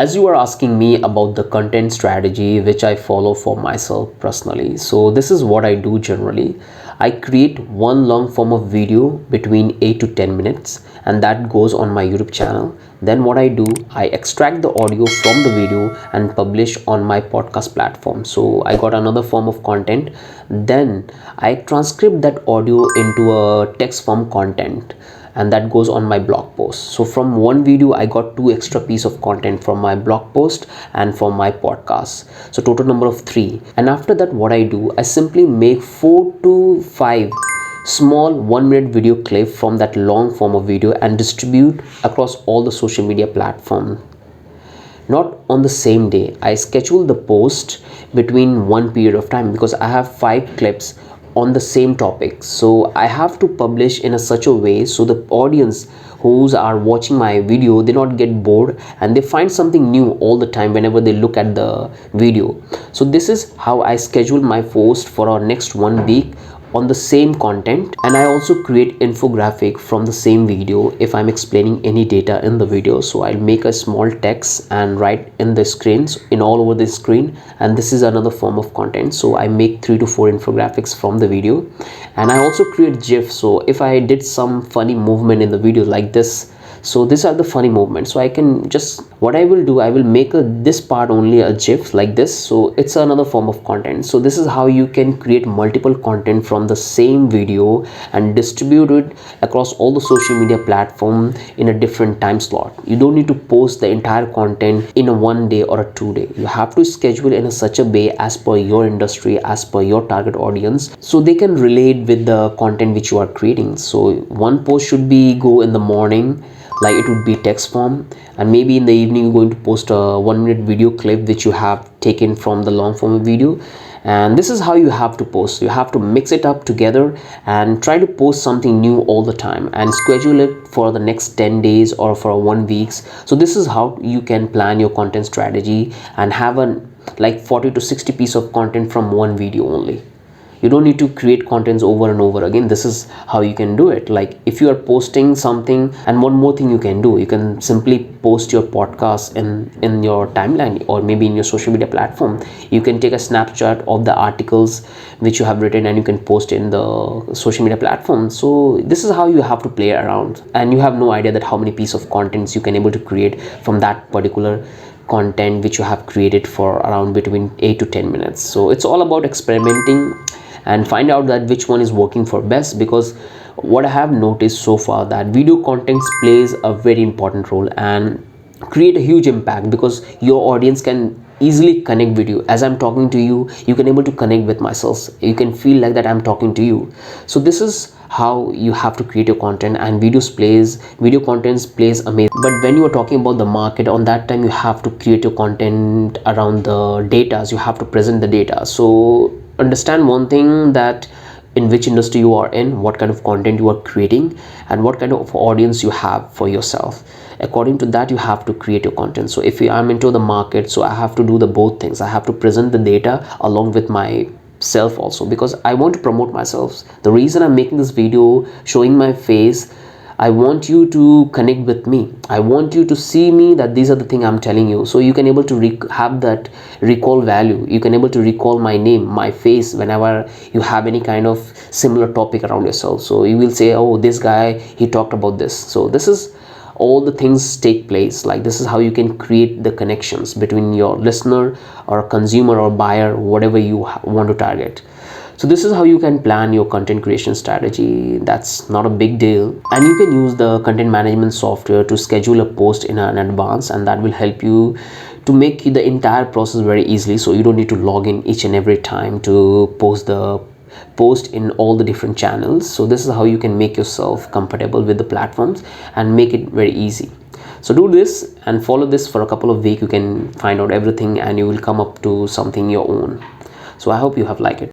As you are asking me about the content strategy which I follow for myself personally, so this is what I do generally. I create one long form of video between 8 to 10 minutes, and that goes on my YouTube channel. Then what I do, I extract the audio from the video and publish on my podcast platform. So I got another form of content. Then I transcribe that audio into a text form content, and that goes on my blog post. So from one video I got 2 extra piece of content from my blog post and from my podcast, so total number of 3. And after that, what I do, I simply make 4 to 5 small 1-minute video clip from that long form of video and distribute across all the social media platforms. Not on the same day, I schedule the post between one period of time, because I have 5 clips on the same topic, so I have to publish in a such a way so the audience who's are watching my video, they not get bored and they find something new all the time whenever they look at the video. So this is how I schedule my post for our next 1 week on the same content. And I also create infographic from the same video if I'm explaining any data in the video. So I'll make a small text and write in the screens, in all over the screen, and this is another form of content. So I make 3 to 4 infographics from the video, and I also create Gifs. So if I did some funny movement in the video like this, so these are the funny movements, so I can just, what I will do, I will make this part only a GIF like this, so it's another form of content. So this is how you can create multiple content from the same video and distribute it across all the social media platform in a different time slot. You don't need to post the entire content in a 1 day or a 2 day. You have to schedule in a such a way as per your industry, as per your target audience, so they can relate with the content which you are creating. So one post should be go in the morning, like it would be text form, and maybe in the evening you're going to post a 1-minute video clip which you have taken from the long form video. And this is how you have to post. You have to mix it up together and try to post something new all the time and schedule it for the next 10 days or for 1 week. So this is how you can plan your content strategy and have like 40 to 60 piece of content from one video only. You don't need to create contents over and over again. This is how you can do it. Like if you are posting something, and one more thing you can do, you can simply post your podcast in your timeline or maybe in your social media platform. You can take a snapshot of the articles which you have written and you can post in the social media platform. So this is how you have to play around, and you have no idea that how many piece of contents you can able to create from that particular content which you have created for around between 8 to 10 minutes. So it's all about experimenting and find out that which one is working for best, because what I have noticed so far that video content plays a very important role and create a huge impact, because your audience can easily connect with you. As I'm talking to you, you can able to connect with myself. You can feel like that I'm talking to you. So this is how you have to create your content, and video contents plays amazing. But when you are talking about the market, on that time you have to create your content around the data. You have to present the data. So understand one thing, that in which industry you are in, what kind of content you are creating, and what kind of audience you have for yourself. According to that, you have to create your content. So if I'm into the market, so I have to do the both things. I have to present the data along with myself also, because I want to promote myself. The reason I'm making this video showing my face, I want you to connect with me. I want you to see me, that these are the things I'm telling you. So you can able to have that recall value. You can able to recall my name, my face, whenever you have any kind of similar topic around yourself. So you will say, oh, this guy, he talked about this. So this is all the things take place. Like this is how you can create the connections between your listener or consumer or buyer, whatever you want to target. So this is how you can plan your content creation strategy. That's not a big deal, and you can use the content management software to schedule a post in advance, and that will help you to make the entire process very easily. So you don't need to log in each and every time to post in all the different channels. So this is how you can make yourself comfortable with the platforms and make it very easy. So do this and follow this for a couple of weeks. You can find out everything and you will come up to something your own. So I hope you have liked it.